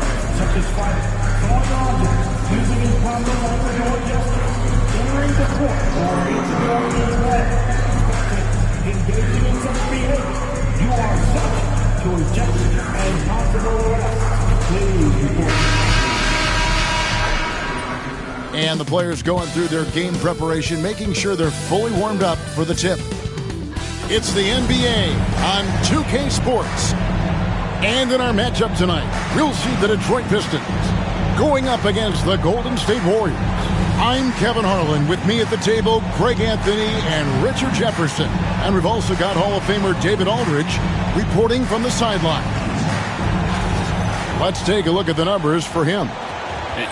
such as fighting, throwing objects, using improper language or gestures, entering the court or interfering in play, engaging in such behavior, you are subject to ejection and possible arrest. Please report. And the players going through their game preparation, making sure they're fully warmed up for the tip. It's the NBA on 2K Sports. And in our matchup tonight, we'll see the Detroit Pistons going up against the Golden State Warriors. I'm Kevin Harlan. With me at the table, Greg Anthony and Richard Jefferson. And we've also got Hall of Famer David Aldridge reporting from the sideline. Let's take a look at the numbers for him.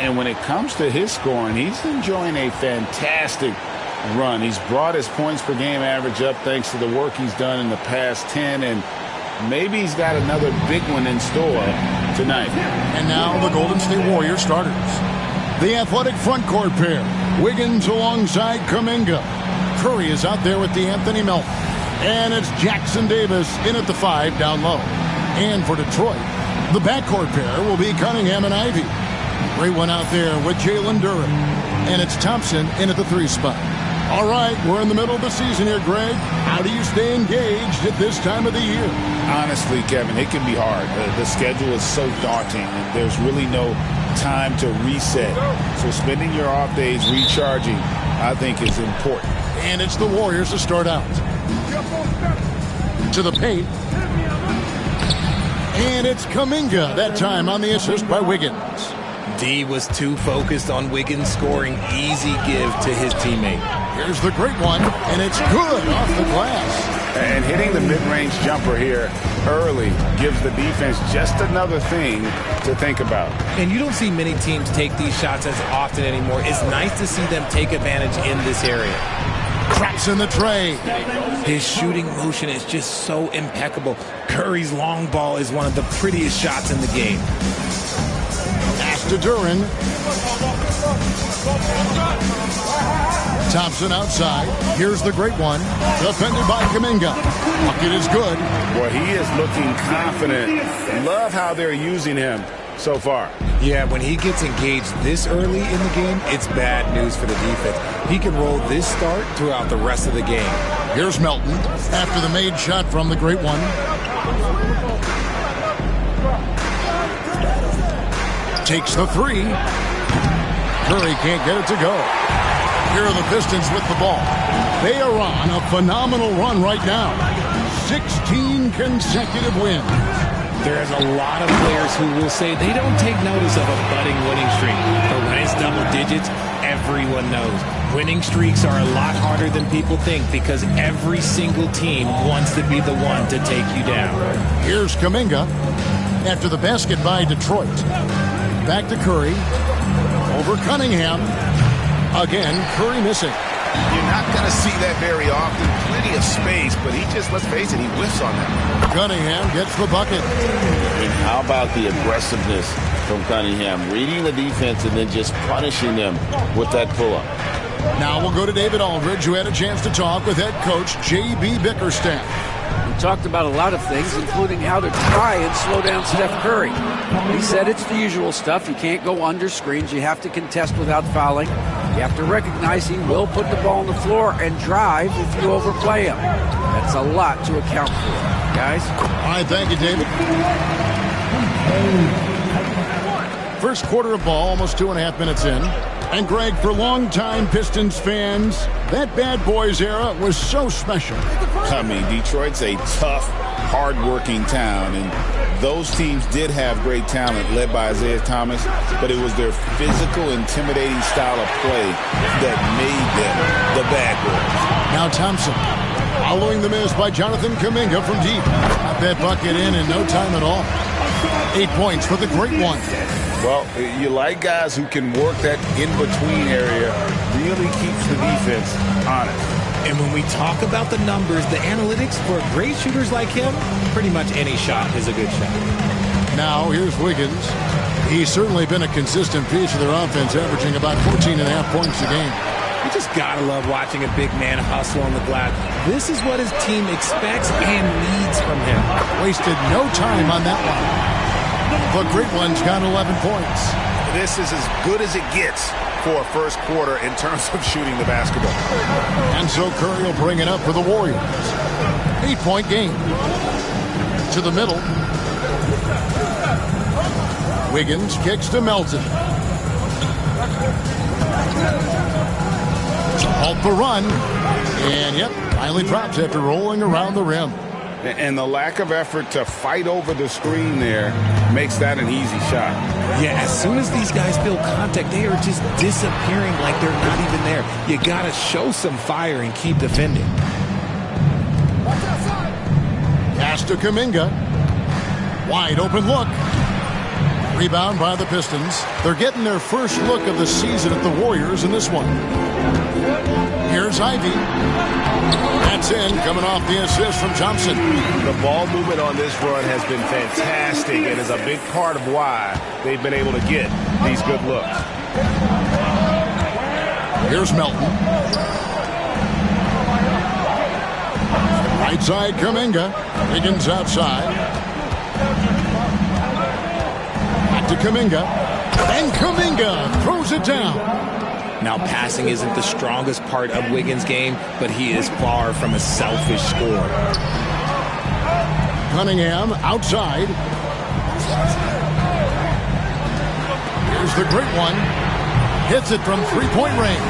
And when it comes to his scoring, he's enjoying a fantastic run. He's brought his points per game average up thanks to the work he's done in the past 10, and maybe he's got another big one in store tonight. And now the Golden State Warriors starters. The athletic front court pair, Wiggins alongside Kuminga. Curry is out there with D'Anthony Melton. And it's Jackson Davis in at the 5 down low. And for Detroit, the backcourt pair will be Cunningham and Ivey. Great one out there with Jalen Duren. And it's Thompson in at the 3 spot. All right, we're in the middle of the season here, Greg. How do you stay engaged at this time of the year? Honestly, Kevin, it can be hard. The schedule is so daunting, and there's really no time to reset. So spending your off days recharging, I think, is important. And it's the Warriors to start out. To the paint. And it's Kuminga, that time on the assist by Wiggins. D was too focused on Wiggins scoring. Easy give to his teammate. Here's the great one, and it's good off the glass. And hitting the mid-range jumper here early gives the defense just another thing to think about. And you don't see many teams take these shots as often anymore. It's nice to see them take advantage in this area. Traps in the tray. His shooting motion is just so impeccable. Curry's long ball is one of the prettiest shots in the game. To Duren. Thompson outside. Here's the great one. Defended by Kuminga. Bucket is good. Boy, he is looking confident. Love how they're using him so far. Yeah, when he gets engaged this early in the game, it's bad news for the defense. He can roll this start throughout the rest of the game. Here's Melton after the made shot from the great one. Takes the 3. Curry can't get it to go. Here are the Pistons with the ball. They are on a phenomenal run right now. 16 consecutive wins. There's a lot of players who will say they don't take notice of a budding winning streak. But when it's double digits, everyone knows. Winning streaks are a lot harder than people think because every single team wants to be the one to take you down. Here's Kuminga after the basket by Detroit. Back to Curry. Over Cunningham. Again, Curry missing. You're not going to see that very often. Plenty of space, but he just, let's face it, he whiffs on that. Cunningham gets the bucket. And how about the aggressiveness from Cunningham? Reading the defense and then just punishing them with that pull-up. Now we'll go to David Aldridge, who had a chance to talk with head coach J.B. Bickerstaff. We talked about a lot of things, including how to try and slow down Steph Curry. He said it's the usual stuff. You can't go under screens. You have to contest without fouling. You have to recognize he will put the ball on the floor and drive if you overplay him. That's a lot to account for, guys. All right, thank you, David. First quarter of ball, almost 2.5 minutes in. And Greg, for longtime Pistons fans, that Bad Boys era was so special. I mean, Detroit's a tough, hard-working town, and those teams did have great talent led by Isaiah Thomas, but it was their physical, intimidating style of play that made them the Bad Boys. Now Thompson, following the miss by Jonathan Kuminga from deep. Got that bucket in no time at all. 8 points for the great one. Well, you like guys who can work that in-between area, really keeps the defense honest. And when we talk about the numbers, the analytics for great shooters like him, pretty much any shot is a good shot. Now, here's Wiggins. He's certainly been a consistent piece of their offense, averaging about 14.5 points a game. You just gotta love watching a big man hustle on the glass. This is what his team expects and needs from him. Wasted no time on that one. The great one's got 11 points. This is as good as it gets for a first quarter in terms of shooting the basketball. And so Curry will bring it up for the Warriors. 8-point game. To the middle. Wiggins kicks to Melton. To halt the run. And, yep, finally drops after rolling around the rim. And the lack of effort to fight over the screen there makes that an easy shot. Yeah, as soon as these guys feel contact, they are just disappearing like they're not even there. You got to show some fire and keep defending. Pass to Kuminga. Wide open look. Rebound by the Pistons. They're getting their first look of the season at the Warriors in this one. Here's Ivy. That's in, coming off the assist from Thompson. The ball movement on this run has been fantastic and is a big part of why they've been able to get these good looks. Here's Melton. Right side, Kuminga. Wiggins outside. Back to Kuminga. And Kuminga throws it down. Now, passing isn't the strongest part of Wiggins' game, but he is far from a selfish scorer. Cunningham outside. Here's the great one. Hits it from three-point range.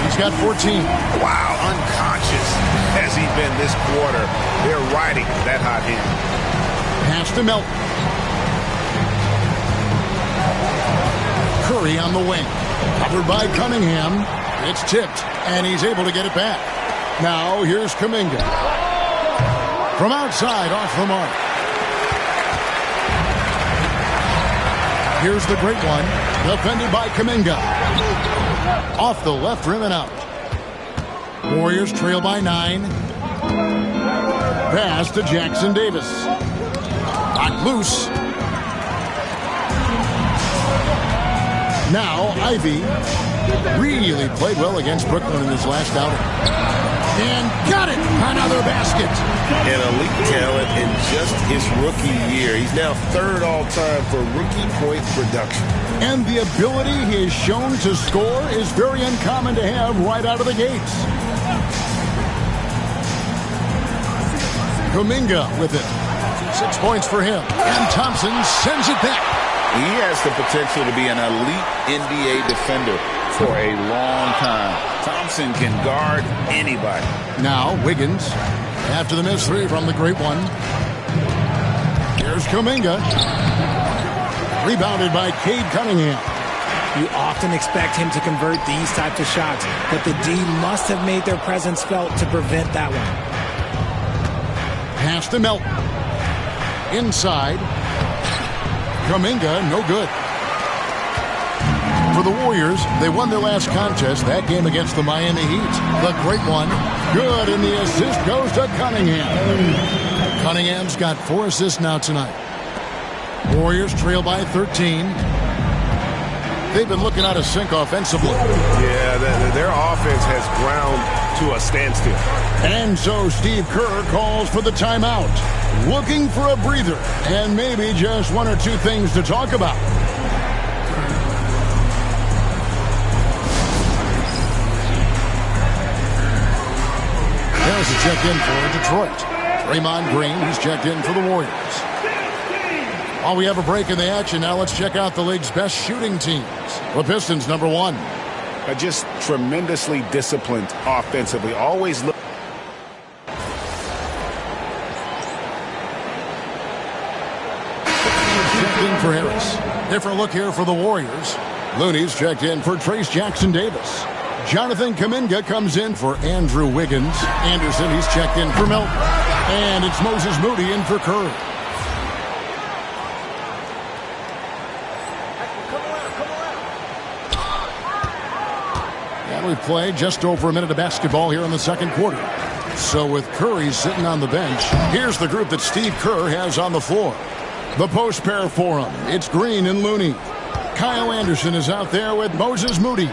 He's got 14. Wow, unconscious has he been this quarter. They're riding that hot hand. Pass to Melton. Curry on the wing. Covered by Cunningham. It's tipped, and he's able to get it back. Now, here's Kuminga. From outside, off the mark. Here's the great one. Defended by Kuminga. Off the left rim and out. Warriors trail by 9. Pass to Jackson Davis. Knocked loose. Now, Ivy really played well against Brooklyn in his last outing. And got it! Another basket. An elite talent in just his rookie year. He's now third all-time for rookie point production. And the ability he has shown to score is very uncommon to have right out of the gates. Kuminga with it. 6 points for him. And Thompson sends it back. He has the potential to be an elite NBA defender for a long time. Thompson can guard anybody. Now, Wiggins, after the missed three from the great one. Here's Kuminga. Rebounded by Cade Cunningham. You often expect him to convert these types of shots, but the D must have made their presence felt to prevent that one. Pass to Melton. Inside. Kuminga, no good. For the Warriors, they won their last contest, that game against the Miami Heat. The great one, good, and the assist goes to Cunningham. Cunningham's got 4 assists now tonight. Warriors trail by 13. They've been looking out of sync offensively. Yeah, their offense has ground to a standstill. And so Steve Kerr calls for the timeout, looking for a breather and maybe just 1 or 2 things to talk about. There's a check-in for Detroit. Draymond Green, he's checked in for the Warriors. While we have a break in the action, now let's check out the league's best shooting teams. The Pistons, number 1. Just tremendously disciplined offensively. Always look. Checked in for Harris. Different look here for the Warriors. Looney's checked in for Trace Jackson Davis. Jonathan Kuminga comes in for Andrew Wiggins. Anderson, he's checked in for Melton. And it's Moses Moody in for Curry. And we play just over a minute of basketball here in the second quarter. So with Curry sitting on the bench, here's the group that Steve Kerr has on the floor. The post pair for him. It's Green and Looney. Kyle Anderson is out there with Moses Moody.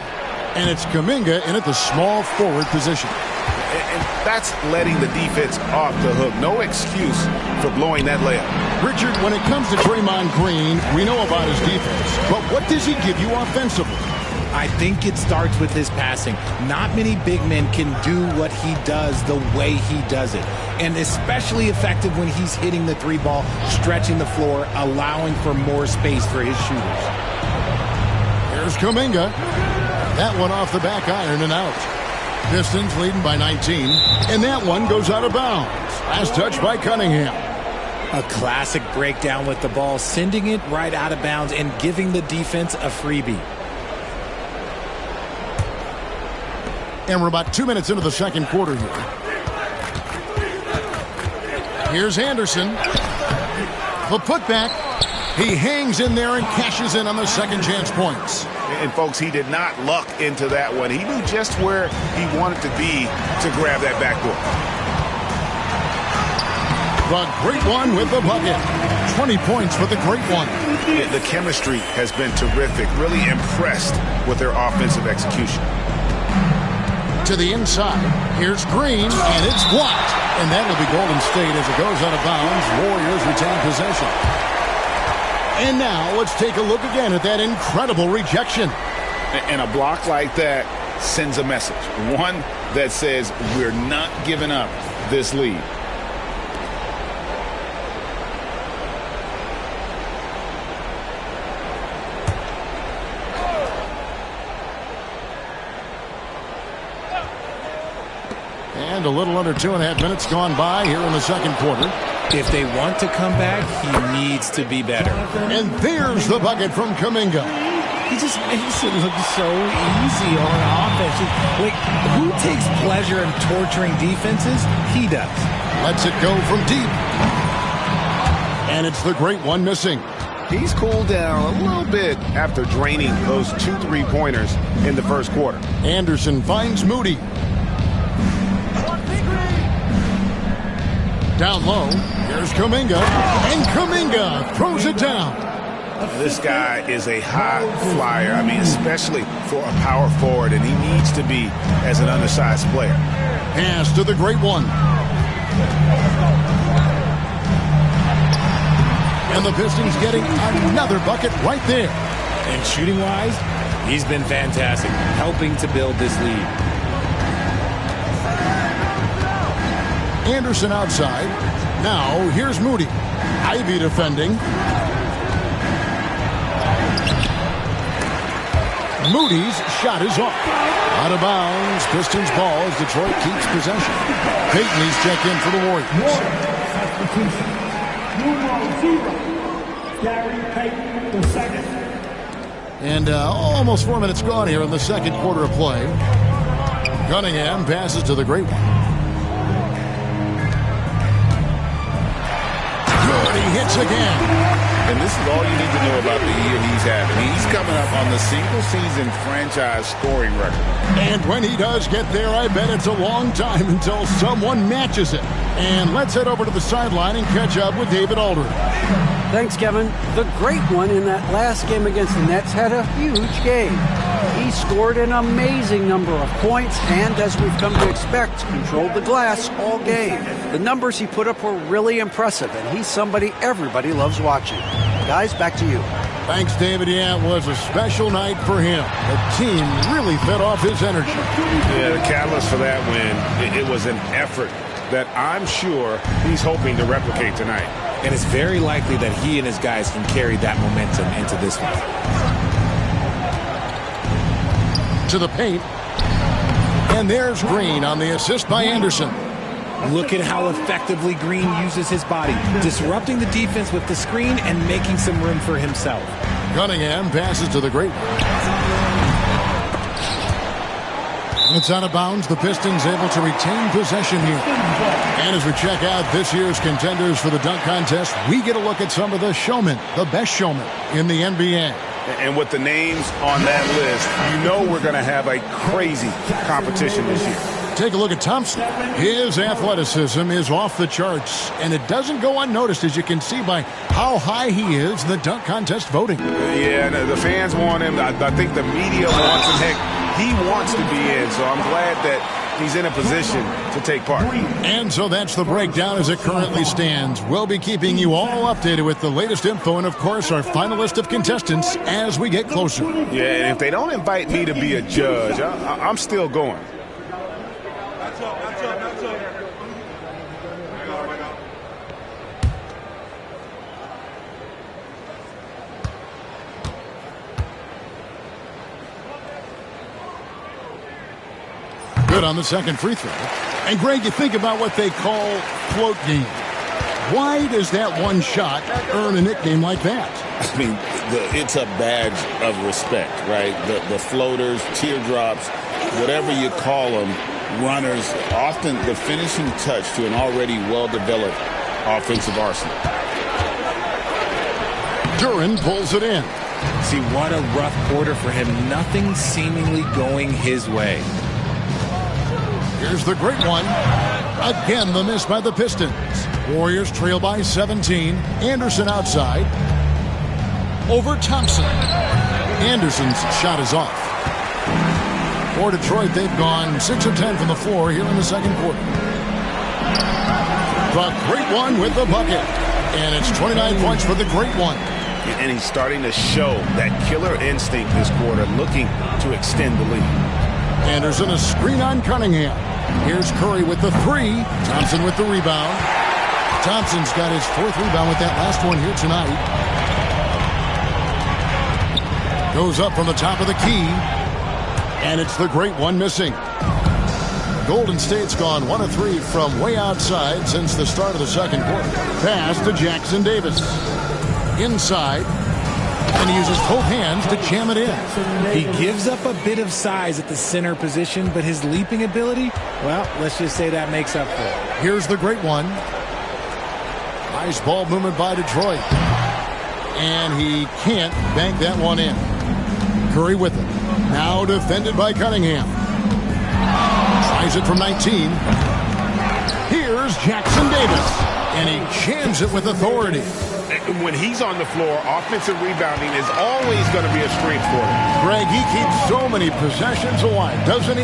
And it's Kuminga in at the small forward position. And that's letting the defense off the hook. No excuse for blowing that layup. Richard, when it comes to Draymond Green, we know about his defense, but what does he give you offensively? I think it starts with his passing. Not many big men can do what he does the way he does it. And especially effective when he's hitting the three ball, stretching the floor, allowing for more space for his shooters. Here's Kuminga. That one off the back iron and out. Pistons leading by 19. And that one goes out of bounds. Last touch by Cunningham. A classic breakdown with the ball, sending it right out of bounds and giving the defense a freebie. And we're about 2 minutes into the second quarter here. Here's Anderson. The putback. He hangs in there and cashes in on the second chance points. And, folks, he did not luck into that one. He knew just where he wanted to be to grab that backboard. The great one with the bucket. 20 points for the great one. The chemistry has been terrific. Really impressed with their offensive execution. To the inside. Here's Green, and it's blocked. And that'll be Golden State as it goes out of bounds. Warriors retain possession. And now let's take a look again at that incredible rejection. And a block like that sends a message. One that says we're not giving up this lead. And a little under 2.5 minutes gone by here in the second quarter. If they want to come back, he needs to be better. And there's the bucket from Kuminga. He just makes it look so easy on offense. Like, who takes pleasure in torturing defenses? He does. Lets it go from deep. And it's the great one missing. He's cooled down a little bit after draining those 2 3-pointers in the first quarter. Anderson finds Moody. Down low, here's Kuminga, and Kuminga throws it down. This guy is a high flyer, I mean, especially for a power forward, and he needs to be as an undersized player. Pass to the great one. And the Pistons getting another bucket right there. And shooting-wise, he's been fantastic, helping to build this lead. Anderson outside. Now, here's Moody. Ivy defending. Moody's shot is off. Out of bounds. Pistons ball as Detroit keeps possession. Payton's checked in for the Warriors. Gary Payton, the second. And almost 4 minutes gone here in the second quarter of play. Cunningham passes to the great one. Good, he hits again. And this is all you need to know about the year he's having. He's coming up on the single-season franchise scoring record. And when he does get there, I bet it's a long time until someone matches it. And let's head over to the sideline and catch up with David Aldridge. Thanks, Kevin. The great one in that last game against the Nets had a huge game. He scored an amazing number of points and, as we've come to expect, controlled the glass all game. The numbers he put up were really impressive, and he's somebody everybody loves watching. Guys, back to you. Thanks, David. Yeah, it was a special night for him. The team really fed off his energy. Yeah, the catalyst for that win, it was an effort that I'm sure he's hoping to replicate tonight. And it's very likely that he and his guys can carry that momentum into this one. To the paint. And there's Green on the assist by Anderson. Look at how effectively Green uses his body, disrupting the defense with the screen and making some room for himself. Cunningham passes to the great one. It's out of bounds. The Pistons able to retain possession here. And as we check out this year's contenders for the dunk contest, we get a look at some of the showmen, the best showmen in the NBA. And with the names on that list, you know we're going to have a crazy competition this year. Take a look at Thompson. His athleticism is off the charts, and it doesn't go unnoticed, as you can see by how high he is in the dunk contest voting. Yeah, the fans want him. I think the media wants him. Heck, he wants to be in, so I'm glad that he's in a position to take part. And so that's the breakdown as it currently stands. We'll be keeping you all updated with the latest info and, of course, our final list of contestants as we get closer. Yeah, and if they don't invite me to be a judge, I'm still going. Good on the second free throw. And, Greg, you think about what they call float game. Why does that one shot earn a nickname like that? I mean, it's a badge of respect, right? The floaters, teardrops, whatever you call them, runners, often the finishing touch to an already well-developed offensive arsenal. Duran pulls it in. See, what a rough quarter for him. Nothing seemingly going his way. Here's the great one. Again, the miss by the Pistons. Warriors trail by 17. Anderson outside. Over Thompson. Anderson's shot is off. For Detroit, they've gone 6 of 10 from the floor here in the second quarter. The great one with the bucket. And it's 29 points for the great one. And he's starting to show that killer instinct this quarter, looking to extend the lead. Anderson, a screen on Cunningham. Here's Curry with the three. Thompson with the rebound. Thompson's got his fourth rebound with that last one here tonight. Goes up from the top of the key. And it's the great one missing. Golden State's gone 1 of 3 from way outside since the start of the second quarter. Pass to Jackson Davis. Inside. And he uses both hands to jam it in. He gives up a bit of size at the center position, but his leaping ability, well, let's just say that makes up for it. Here's the great one. Nice ball movement by Detroit. And he can't bank that one in. Curry with it. Now defended by Cunningham. Tries it from 19. Here's Jackson Davis. And he jams it with authority. When he's on the floor, offensive rebounding is always going to be a strength for him. Greg, he keeps so many possessions alive, doesn't he?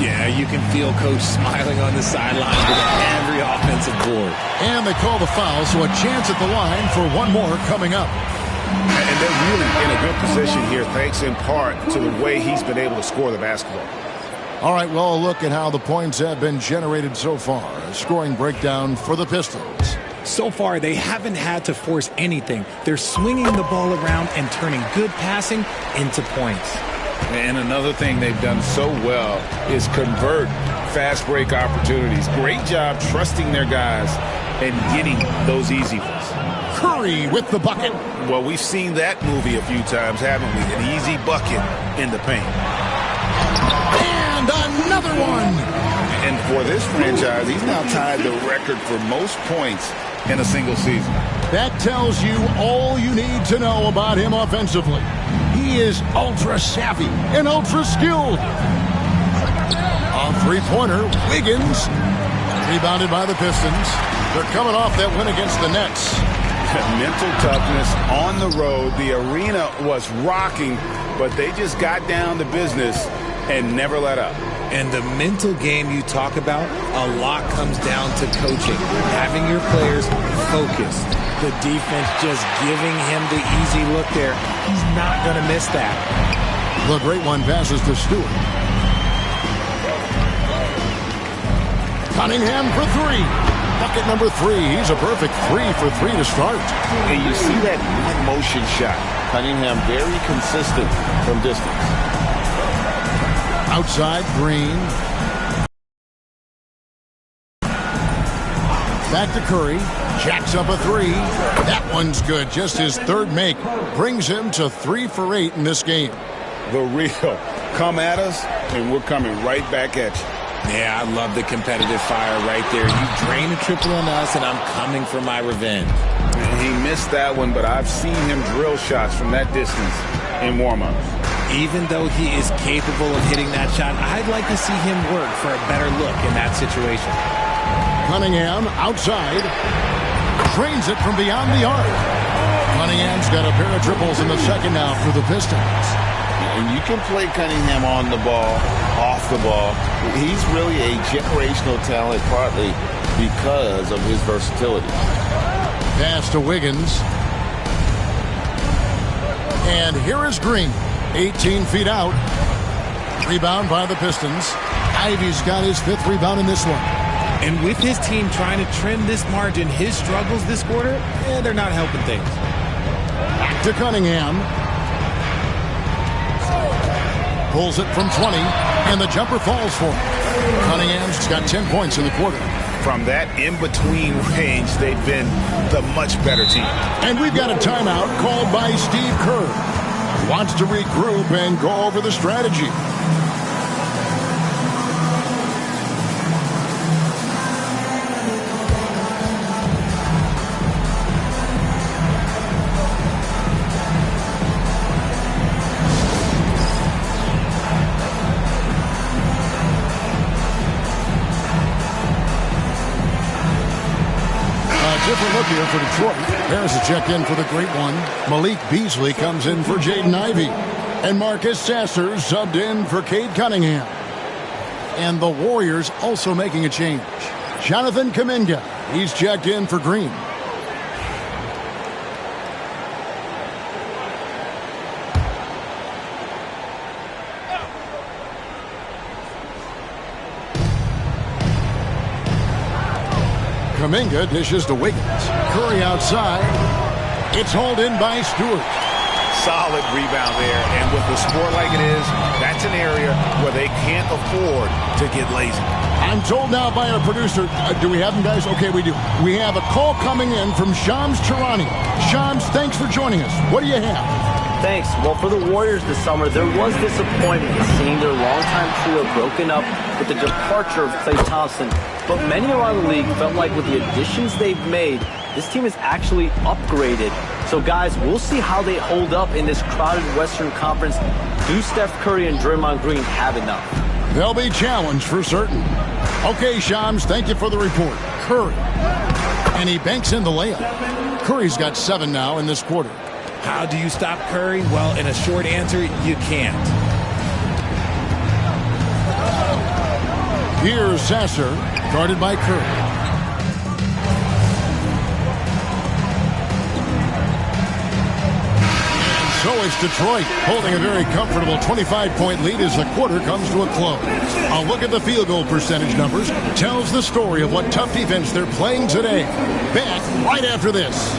Yeah, you can feel Coach smiling on the sidelines with every offensive board. And they call the foul, so a chance at the line for one more coming up. And they're really in a good position here, thanks in part to the way he's been able to score the basketball. All right, well, a look at how the points have been generated so far. A scoring breakdown for the Pistons. So far, they haven't had to force anything. They're swinging the ball around and turning good passing into points. And another thing they've done so well is convert fast break opportunities. Great job trusting their guys and getting those easy ones. Curry with the bucket. Well, we've seen that movie a few times, haven't we? An easy bucket in the paint. And another one. And for this franchise, he's now tied the record for most points in a single season. That tells you all you need to know about him offensively. He is ultra savvy and ultra skilled. A three-pointer, Wiggins. Rebounded by the Pistons. They're coming off that win against the Nets. Mental toughness on the road. The arena was rocking, but they just got down to business and never let up. And the mental game you talk about, a lot comes down to coaching, having your players focused. The defense just giving him the easy look there. He's not going to miss that. The great one passes to Stewart. Cunningham for three. Bucket number 3. He's a perfect 3 for 3 to start. And you see that motion shot. Cunningham very consistent from distance. Outside, Green. Back to Curry. Jacks up a 3. That one's good. Just his third make. Brings him to 3 for 8 in this game. The real. Come at us, and we're coming right back at you. Yeah, I love the competitive fire right there. You drain a triple on us, and I'm coming for my revenge. And he missed that one, but I've seen him drill shots from that distance in warm-ups. Even though he is capable of hitting that shot, I'd like to see him work for a better look in that situation. Cunningham outside. Drains it from beyond the arc. Cunningham's got a pair of triples in the second now for the Pistons. And you can play Cunningham on the ball off the ball. He's really a generational talent, partly because of his versatility. Pass to Wiggins. And here is Green, 18 feet out. Rebound by the Pistons. Ivy's got his 5th rebound in this one. And with his team trying to trim this margin, his struggles this quarter, they're not helping things. Back to Cunningham. Pulls it from 20, and the jumper falls for him. Cunningham's got 10 points in the quarter. From that in-between range, they've been the much better team. And we've got a timeout called by Steve Kerr. Wants to regroup and go over the strategy. Different look here for Detroit. There's a check in for the great one. Malik Beasley comes in for Jaden Ivey. And Marcus Sasser subbed in for Cade Cunningham. And the Warriors also making a change. Jonathan Kuminga. He's checked in for Green. Kuminga dishes to Wiggins. Curry outside. It's hauled in by Stewart. Solid rebound there, and with the score like it is, that's an area where they can't afford to get lazy. I'm told now by our producer, do we have him, guys? Okay, we do. We have a call coming in from Shams Charani. Shams, thanks for joining us. What do you have? Thanks. Well, for the Warriors this summer, there was disappointment in seeing their longtime trio broken up with the departure of Klay Thompson. But many around the league felt like with the additions they've made, this team is actually upgraded. So, guys, we'll see how they hold up in this crowded Western Conference. Do Steph Curry and Draymond Green have enough? They'll be challenged for certain. Okay, Shams, thank you for the report. Curry. And he banks in the layup. Curry's got 7 now in this quarter. How do you stop Curry? Well, in a short answer, you can't. Here's Sasser, guarded by Curry. So it's Detroit holding a very comfortable 25-point lead as the quarter comes to a close. A look at the field goal percentage numbers tells the story of what tough defense they're playing today. Back right after this.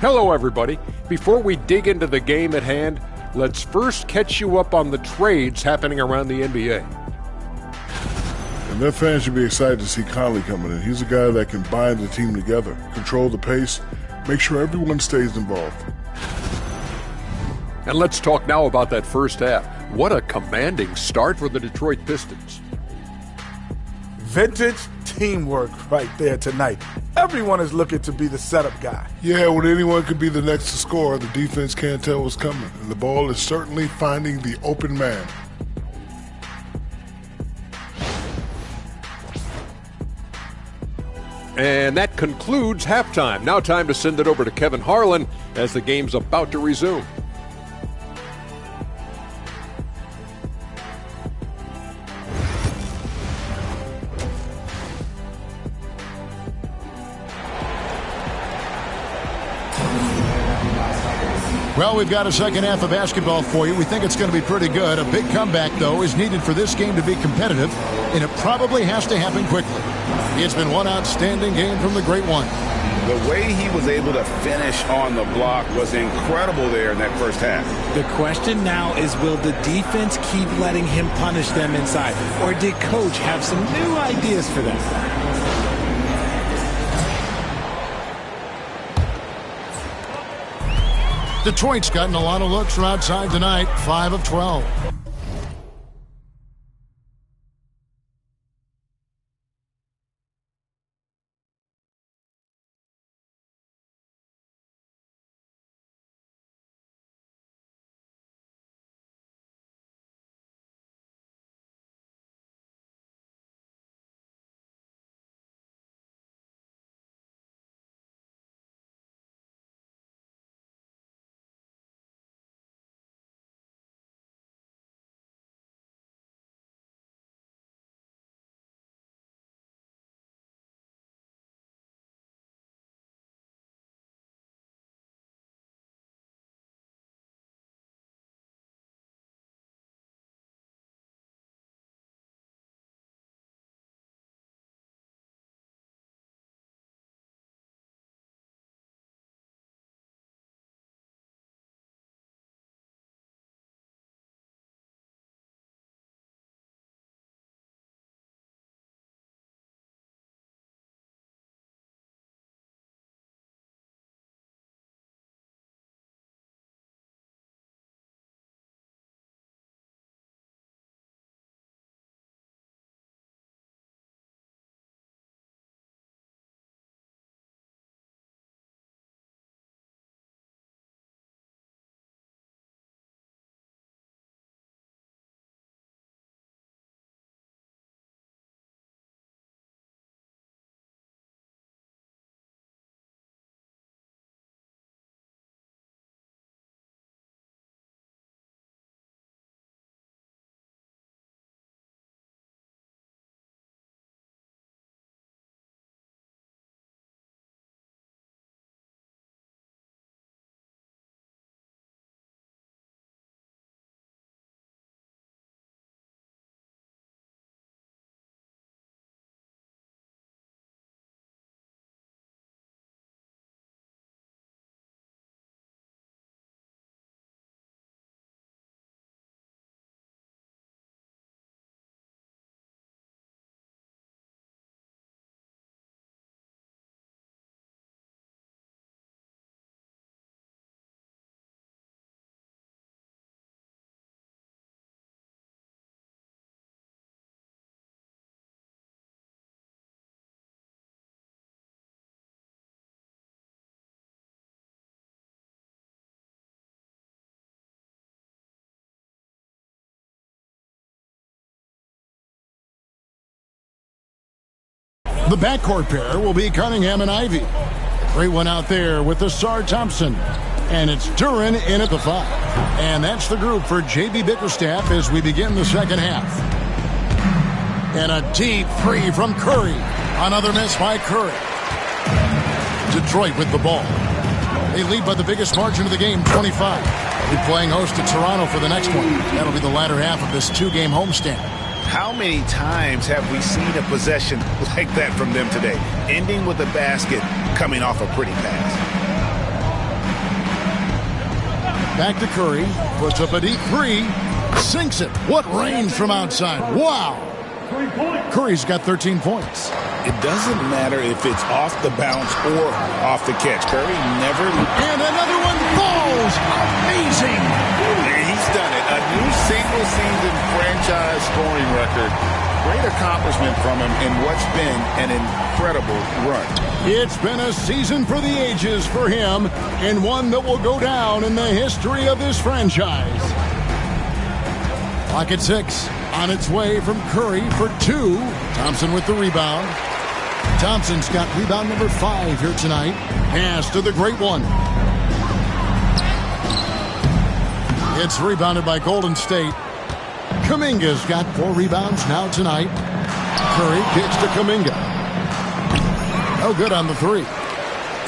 Hello, everybody. Before we dig into the game at hand, let's first catch you up on the trades happening around the NBA. And their fans should be excited to see Conley coming in. He's a guy that can bind the team together, control the pace, make sure everyone stays involved. And let's talk now about that first half. What a commanding start for the Detroit Pistons. Vintage teamwork right there tonight. Everyone is looking to be the setup guy. Yeah, when anyone could be the next to score, the defense can't tell what's coming. And the ball is certainly finding the open man. And that concludes halftime. Now time to send it over to Kevin Harlan as the game's about to resume. Well, we've got a second half of basketball for you. We think it's going to be pretty good. A big comeback, though, is needed for this game to be competitive, and it probably has to happen quickly. It's been one outstanding game from the Great One. The way he was able to finish on the block was incredible there in that first half. The question now is, will the defense keep letting him punish them inside, or did Coach have some new ideas for them? Detroit's gotten a lot of looks from outside tonight, 5 of 12. The backcourt pair will be Cunningham and Ivy. Great one out there with the Sar Thompson. And it's Duren in at the 5. And that's the group for J.B. Bickerstaff as we begin the second half. And a deep three from Curry. Another miss by Curry. Detroit with the ball. They lead by the biggest margin of the game, 25. They'll be playing host to Toronto for the next one. That'll be the latter half of this 2-game homestand. How many times have we seen a possession like that from them today? Ending with a basket, coming off a pretty pass. Back to Curry. Puts up a deep three. Sinks it. What range from outside. Wow. Curry's got 13 points. It doesn't matter if it's off the bounce or off the catch. Curry never... And another one falls. Amazing. And he's done it. A new single-season franchise scoring record. Great accomplishment from him in what's been an incredible run. It's been a season for the ages for him, and one that will go down in the history of this franchise. Clock at 6. On its way from Curry for 2. Thompson with the rebound. Thompson's got rebound number 5 here tonight. Pass to the great one. It's rebounded by Golden State. Kuminga's got 4 rebounds now tonight. Curry kicks to Kuminga. No good on the 3.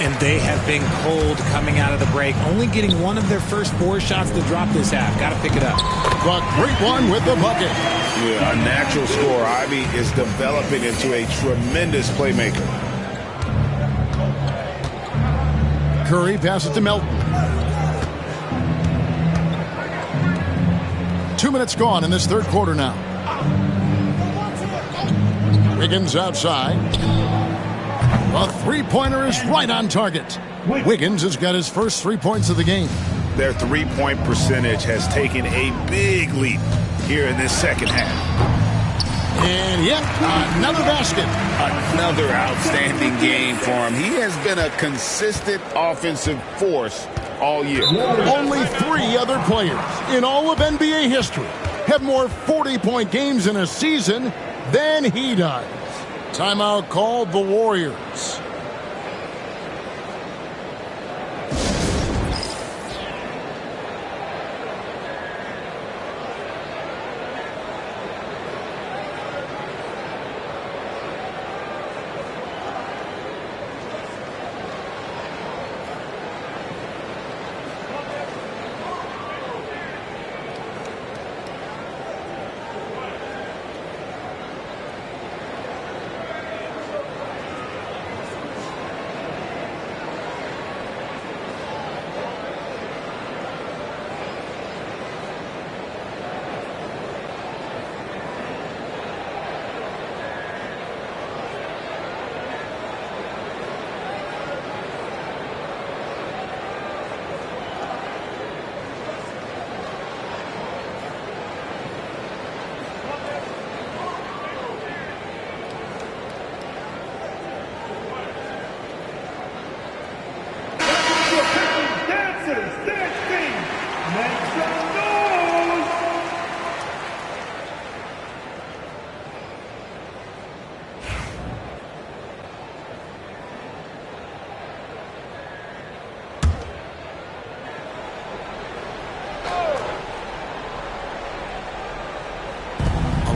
And they have been cold coming out of the break. Only getting one of their first 4 shots to drop this half. Got to pick it up. But great one with the bucket. Yeah, a natural scorer. Ivy is developing into a tremendous playmaker. Curry passes to Melton. 2 minutes gone in this third quarter now. Wiggins outside. A three-pointer is right on target. Wiggins has got his first 3 points of the game. Their three-point percentage has taken a big leap here in this second half. And yet, another basket. Another outstanding game for him. He has been a consistent offensive force all year. Only 3 other players in all of NBA history have more 40-point games in a season than he does. Timeout called the Warriors.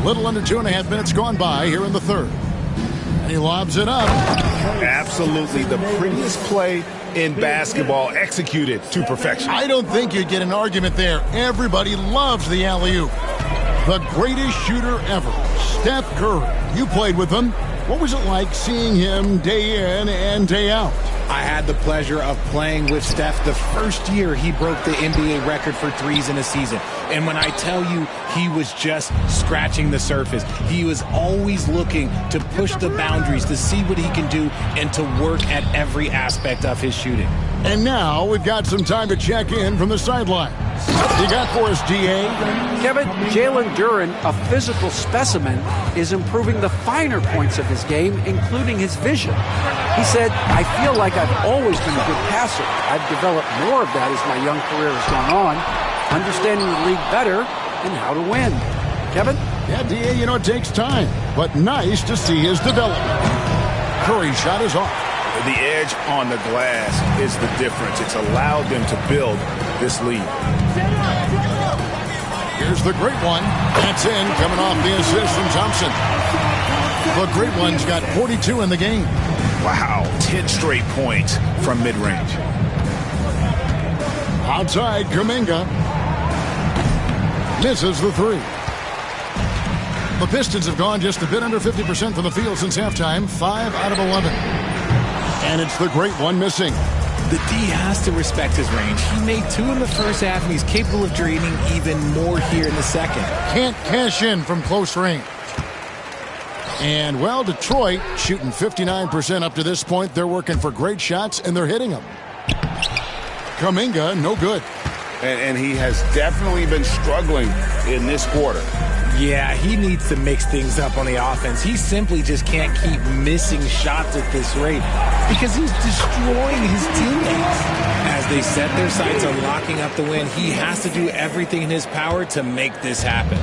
Little under 2.5 minutes gone by here in the third. And he lobs it up. Absolutely the prettiest play in basketball, executed to perfection. I don't think you'd get an argument there. Everybody loves the alley-oop. The greatest shooter ever, Steph Curry. You played with him. What was it like seeing him day in and day out? I had the pleasure of playing with Steph the first year he broke the NBA record for threes in a season. And when I tell you he was just scratching the surface, he was always looking to push the boundaries, to see what he can do, and to work at every aspect of his shooting. And now we've got some time to check in from the sidelines. What you got for us, D.A.? Kevin, Jalen Duren, a physical specimen, is improving the finer points of his game, including his vision. He said, I feel like I've always been a good passer. I've developed more of that as my young career has gone on, understanding the league better and how to win. Kevin? Yeah, D.A., it takes time, but nice to see his development. Curry's shot is off. The edge on the glass is the difference. It's allowed them to build this lead. Here's the great one. That's in, coming off the assist from Thompson. The great one's got 42 in the game. Wow, 10 straight points from mid-range. Outside, Kuminga misses the three. The Pistons have gone just a bit under 50% from the field since halftime, 5 out of 11. And it's the great one missing. The D has to respect his range. He made 2 in the first half, and he's capable of draining even more here in the second. Can't cash in from close range. And, well, Detroit shooting 59% up to this point. They're working for great shots, and they're hitting them. Kuminga, no good. And he has definitely been struggling in this quarter. Yeah, he needs to mix things up on the offense. He simply just can't keep missing shots at this rate because he's destroying his teammates. As they set their sights on locking up the win, he has to do everything in his power to make this happen.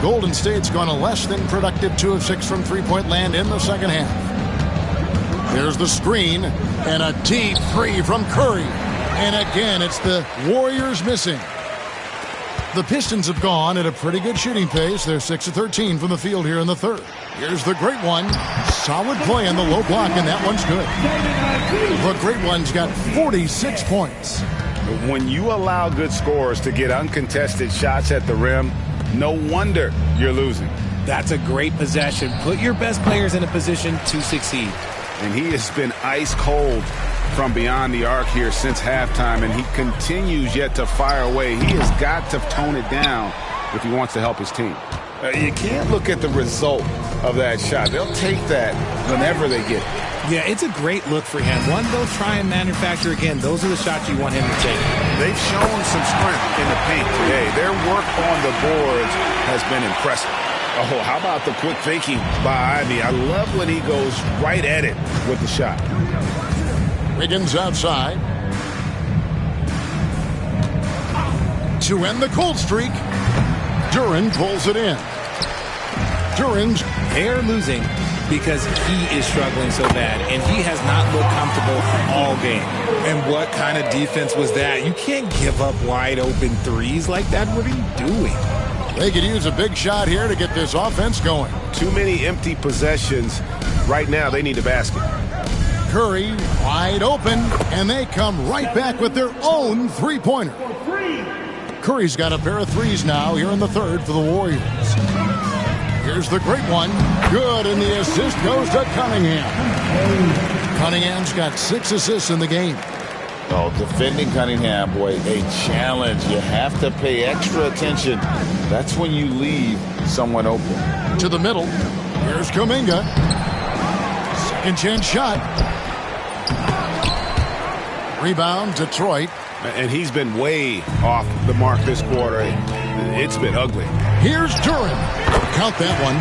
Golden State's gone a less than productive 2 of 6 from three-point land in the second half. There's the screen and a deep three from Curry. And again, it's the Warriors missing. The Pistons have gone at a pretty good shooting pace. They're 6 of 13 from the field here in the third. Here's the great one. Solid play in the low block, and that one's good. The great one's got 46 points. When you allow good scorers to get uncontested shots at the rim, no wonder you're losing. That's a great possession. Put your best players in a position to succeed. And he has been ice cold from beyond the arc here since halftime, and he continues yet to fire away. He has got to tone it down if he wants to help his team. You can't look at the result of that shot. They'll take that whenever they get it. Yeah, it's a great look for him. One they'll try and manufacture again. Those are the shots you want him to take. They've shown some strength in the paint today. Their work on the boards has been impressive. Oh, how about the quick thinking by Ivy? I love when he goes right at it with the shot. Wiggins outside. To end the cold streak, Duren pulls it in. Duren's They're losing because he is struggling so bad, and he has not looked comfortable all game. And what kind of defense was that? You can't give up wide open threes like that. What are you doing? They could use a big shot here to get this offense going. Too many empty possessions. Right now, they need a basket. Curry wide open, and they come right back with their own three-pointer. Curry's got a pair of threes now here in the third for the Warriors. Here's the great one. Good, and the assist goes to Cunningham. Cunningham's got 6 assists in the game. Oh, defending Cunningham, boy, a challenge. You have to pay extra attention. That's when you leave someone open. To the middle. Here's Kuminga. Second chance shot. Rebound, Detroit. And he's been way off the mark this quarter. It's been ugly. Here's Duren. Count that one.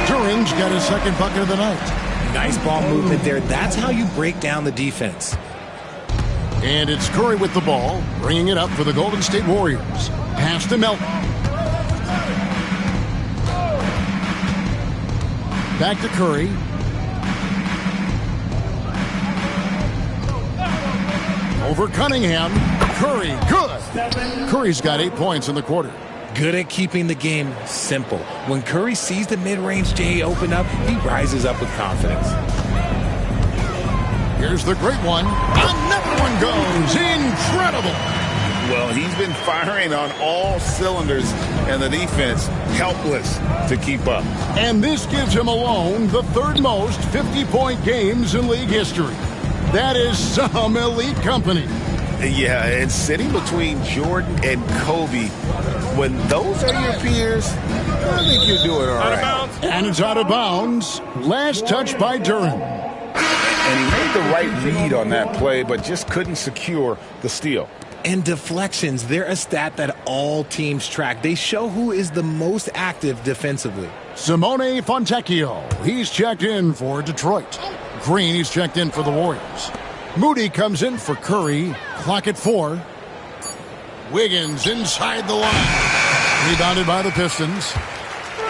Duren's got his second bucket of the night. Nice ball movement there. That's how you break down the defense. And it's Curry with the ball, bringing it up for the Golden State Warriors. Pass to Melton. Back to Curry. Over Cunningham. Curry, good. Curry's got 8 points in the quarter. Good at keeping the game simple. When Curry sees the mid-range J open up, he rises up with confidence. Here's the great one. Another one goes. Incredible. Well, he's been firing on all cylinders, and the defense helpless to keep up. And this gives him alone the third most 50-point games in league history. That is some elite company. Yeah, and sitting between Jordan and Kobe, when those are your peers, I think you're doing all right. And it's out of bounds. Last touch by Duren. And he made the right read on that play, but just couldn't secure the steal. And deflections, they're a stat that all teams track. They show who is the most active defensively. Simone Fontecchio, he's checked in for Detroit. Green, he's checked in for the Warriors. Moody comes in for Curry. Clock at 4. Wiggins inside the line. Rebounded by the Pistons.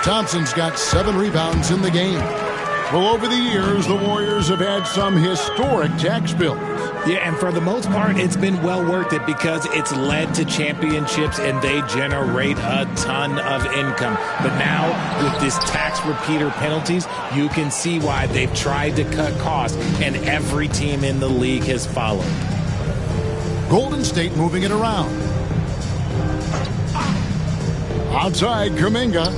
Thompson's got 7 rebounds in the game. Well, over the years, the Warriors have had some historic tax bills. Yeah, and for the most part, it's been well worth it because it's led to championships and they generate a ton of income. But now, with this tax repeater penalties, you can see why they've tried to cut costs, and every team in the league has followed. Golden State moving it around. Outside, Kuminga.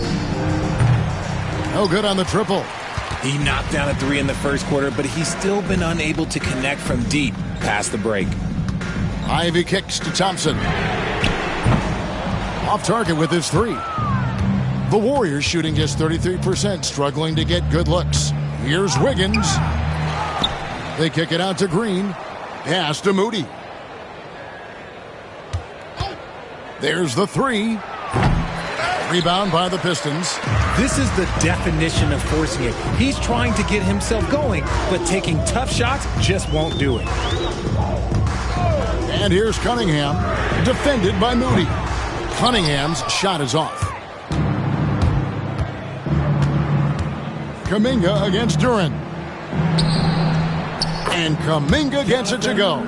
No good on the triple. He knocked down a three in the first quarter, but he's still been unable to connect from deep past the break. Ivy kicks to Thompson. Off target with his three. The Warriors shooting just 33%, struggling to get good looks. Here's Wiggins. They kick it out to Green. Pass to Moody. There's the three. Rebound by the Pistons. This is the definition of forcing it. He's trying to get himself going, but taking tough shots just won't do it. And here's Cunningham, defended by Moody. Cunningham's shot is off. Kuminga against Duran. And Kuminga gets it to go.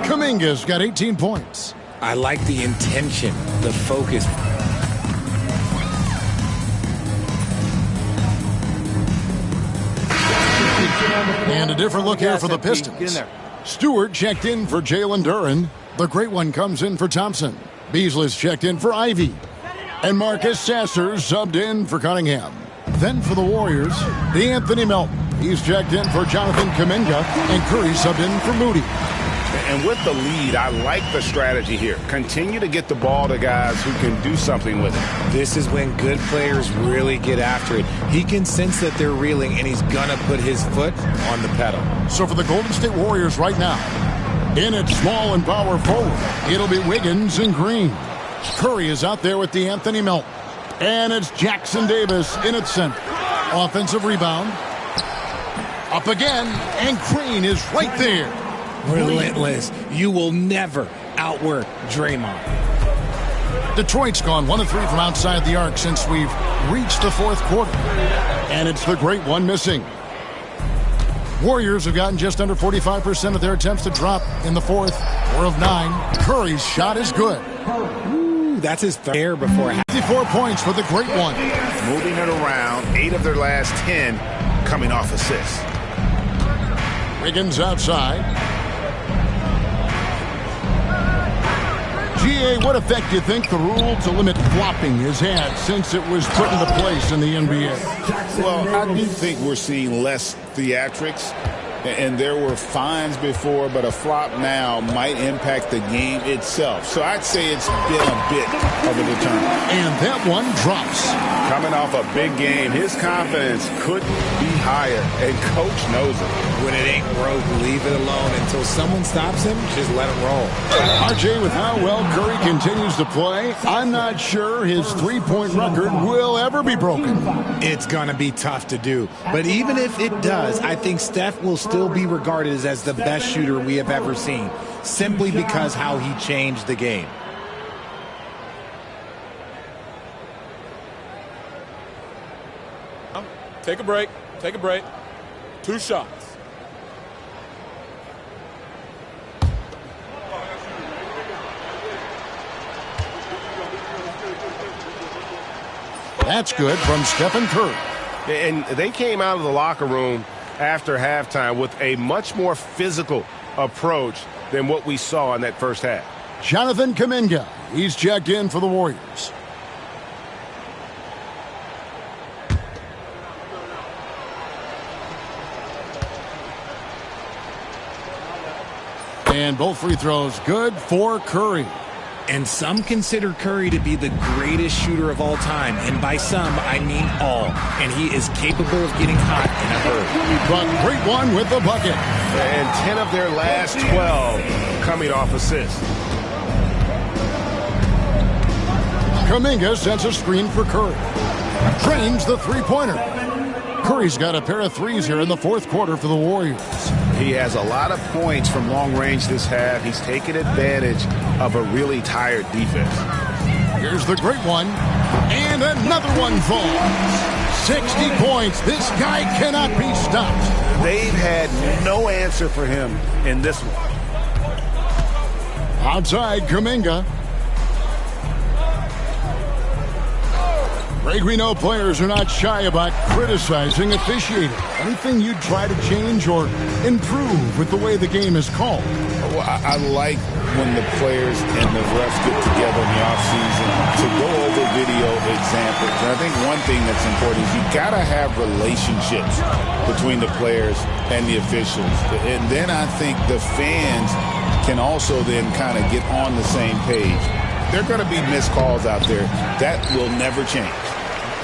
Kuminga's got 18 points. I like the intention, the focus. And a different look here for the Pistons. Stewart checked in for Jalen Duran. The great one comes in for Thompson. Beasley's checked in for Ivy. And Marcus Sasser subbed in for Cunningham. Then for the Warriors, Anthony Melton. He's checked in for Jonathan Kuminga. And Curry subbed in for Moody. And with the lead, I like the strategy here. Continue to get the ball to guys who can do something with it. This is when good players really get after it. He can sense that they're reeling, and he's going to put his foot on the pedal. So for the Golden State Warriors right now, in its small and power forward, it'll be Wiggins and Green. Curry is out there with Anthony Melton. And it's Jackson Davis in its center. Offensive rebound. Up again, and Green is right there. Relentless. You will never outwork Draymond. Detroit's gone 1 of 3 from outside the arc since we've reached the fourth quarter. And it's the great one missing. Warriors have gotten just under 45% of their attempts to drop in the fourth. 4 of 9. Curry's shot is good. Ooh, that's his third before. 54 points for the great one. Moving it around, 8 of their last 10 coming off assists. Wiggins outside. GA, what effect do you think the rule to limit flopping has had since it was put into place in the NBA? Well, I do think we're seeing less theatrics, and there were fines before, but a flop now might impact the game itself. So I'd say it's been a bit of a deterrent. And that one drops. Coming off a big game, his confidence couldn't be higher, and coach knows it. When it ain't broke, leave it alone until someone stops him. Just let him roll. RJ, with how well Curry continues to play, I'm not sure his three-point record will ever be broken. It's going to be tough to do. But even if it does, I think Steph will still be regarded as the best shooter we have ever seen, simply because how he changed the game. Take a break. Take a break. 2 shots. That's good from Stephen Curry. And they came out of the locker room after halftime with a much more physical approach than what we saw in that first half. Jonathan Kuminga, he's checked in for the Warriors. And both free throws good for Curry. And some consider Curry to be the greatest shooter of all time. And by some, I mean all. And he is capable of getting hot in a hurry. But great one with the bucket. And 10 of their last 12 coming off assists. Kuminga sends a screen for Curry. Drains the three-pointer. Curry's got a pair of threes here in the fourth quarter for the Warriors. He has a lot of points from long range this half. He's taken advantage of a really tired defense. Here's the great one. And another one falls. 60 points. This guy cannot be stopped. They've had no answer for him in this one. Outside, Kuminga. Greg, we know players are not shy about criticizing officiating. Anything you'd try to change or improve with the way the game is called? Well, I like when the players and the refs get together in the offseason to go over video examples. And I think one thing that's important is you got to have relationships between the players and the officials. And then I think the fans can also then kind of get on the same page. There are going to be missed calls out there. That will never change.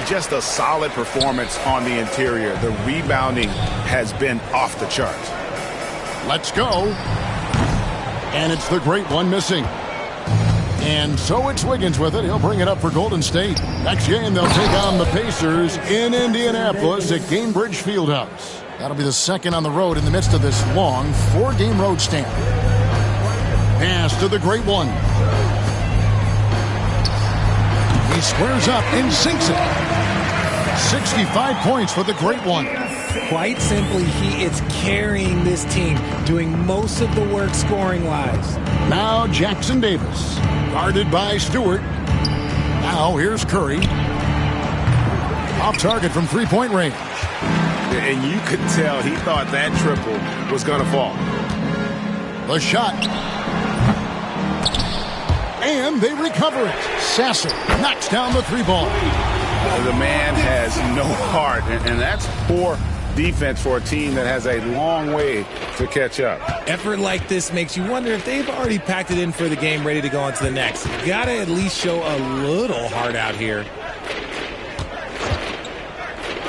Just a solid performance on the interior. The rebounding has been off the charts. Let's go. And it's the great one missing. And so it's Wiggins with it. He'll bring it up for Golden State. Next game, they'll take on the Pacers in Indianapolis at Gainbridge Fieldhouse. That'll be the second on the road in the midst of this long 4-game road stand. Pass to the great one. He squares up and sinks it. 65 points for the great one. Quite simply, he is carrying this team, doing most of the work scoring-wise. Now Jackson Davis, guarded by Stewart. Now here's Curry. Off target from three-point range. And you could tell he thought that triple was going to fall. The shot. And they recover it. Sasser knocks down the three ball. The man has no heart, and that's poor defense for a team that has a long way to catch up. Effort like this makes you wonder if they've already packed it in for the game, ready to go on to the next. Gotta at least show a little heart out here.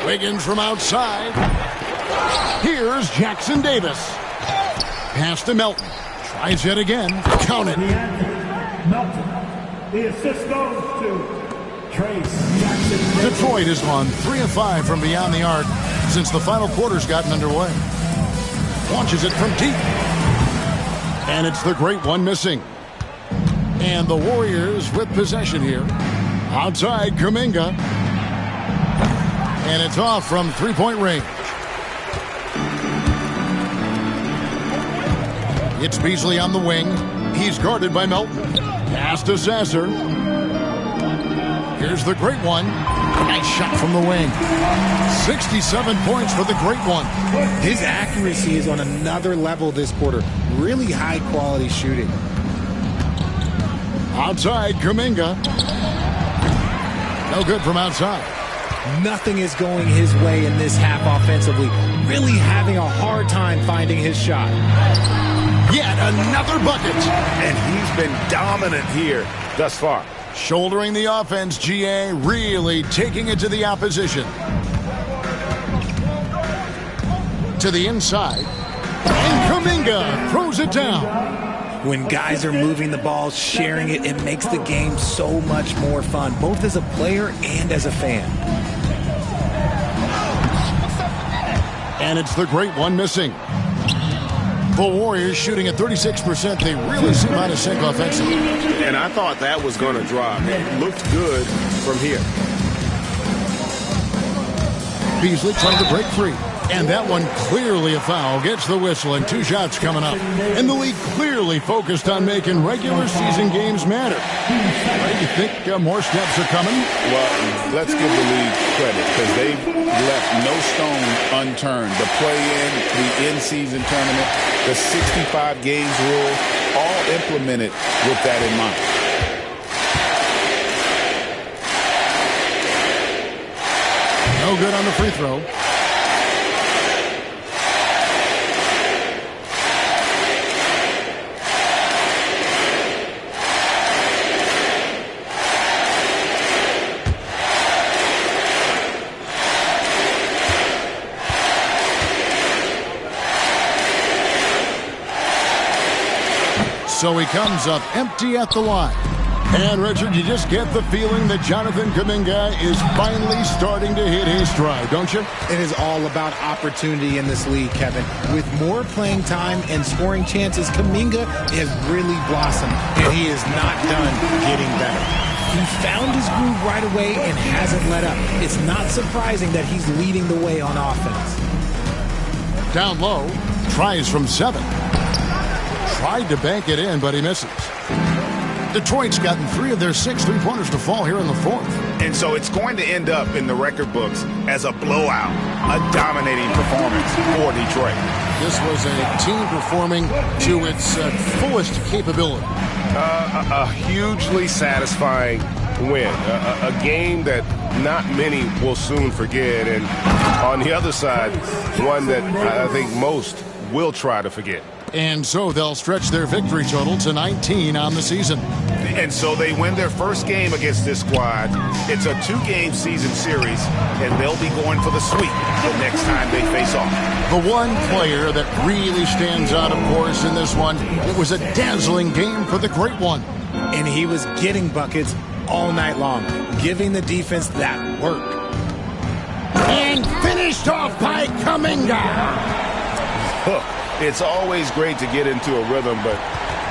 Wiggins from outside. Here's Jackson Davis. Pass to Melton. Tries yet again. Count it. Melton. The assist goes to Trace Jackson. Detroit has gone 3 of 5 from beyond the arc since the final quarter's gotten underway. Launches it from deep. And it's the great one missing. And the Warriors with possession here. Outside, Kuminga. And it's off from three-point range. It's Beasley on the wing. He's guarded by Melton. Pass to Sasser. Here's the great one. Nice shot from the wing. 67 points for the great one. His accuracy is on another level this quarter. Really high-quality shooting. Outside, Kuminga. No good from outside. Nothing is going his way in this half offensively. Really having a hard time finding his shot. Yet another bucket. And he's been dominant here thus far. Shouldering the offense, GA really taking it to the opposition. To the inside. And Kuminga throws it down. When guys are moving the ball, sharing it, it makes the game so much more fun, both as a player and as a fan. And it's the great one missing. The Warriors shooting at 36%. They really seem out of sync offensively. And I thought that was going to drop. It looked good from here. Beasley trying to break free. And that one clearly a foul. Gets the whistle and 2 shots coming up. And the league clearly focused on making regular season games matter. You think more steps are coming? Well, let's give the league credit because they've left no stone unturned. The play-in, the in-season tournament, the 65 games rule, all implemented with that in mind. No good on the free throw. So he comes up empty at the line. And, Richard, you just get the feeling that Jonathan Kuminga is finally starting to hit his stride, don't you? It is all about opportunity in this league, Kevin. With more playing time and scoring chances, Kuminga has really blossomed, and he is not done getting better. He found his groove right away and hasn't let up. It's not surprising that he's leading the way on offense. Down low, tries from 7. Tried to bank it in, but he misses. Detroit's gotten 3 of their 6 3-pointers to fall here in the 4th. And so it's going to end up in the record books as a blowout, a dominating performance for Detroit. This was a team performing to its fullest capability. A hugely satisfying win, a game that not many will soon forget, and on the other side, one that I think most will try to forget. And so they'll stretch their victory total to 19 on the season. And so they win their first game against this squad. It's a 2-game season series, and they'll be going for the sweep the next time they face off. The one player that really stands out, of course, in this one, it was a dazzling game for the Great One. And he was getting buckets all night long, giving the defense that work. And finished off by Kuminga. It's always great to get into a rhythm, but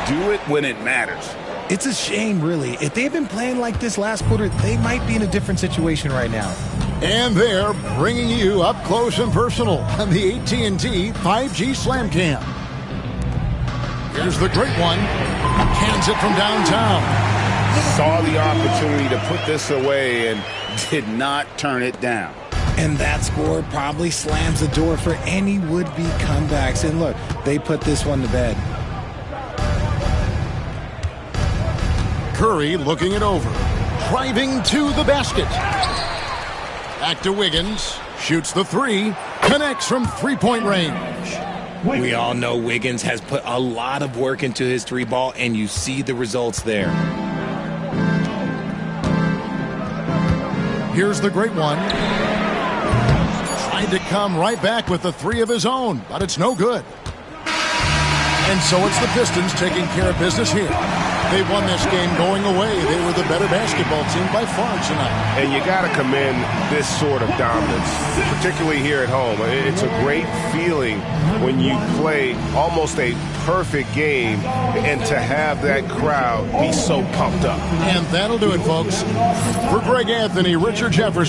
do it when it matters. It's a shame, really. If they've been playing like this last quarter, they might be in a different situation right now. And they're bringing you up close and personal on the AT&T 5G Slam Cam. Here's the Great One. Hands it from downtown. Saw the opportunity to put this away and did not turn it down. And that score probably slams the door for any would-be comebacks. And look, they put this one to bed. Curry looking it over. Driving to the basket. Back to Wiggins. Shoots the 3. Connects from 3-point range. We all know Wiggins has put a lot of work into his 3-ball, and you see the results there. Here's the Great One. Tried to come right back with the 3 of his own, but it's no good. And so it's the Pistons taking care of business here. They won this game going away. They were the better basketball team by far tonight. And you got to commend this sort of dominance, particularly here at home. It's a great feeling when you play almost a perfect game and to have that crowd be so pumped up. And that'll do it, folks. For Greg Anthony, Richard Jefferson.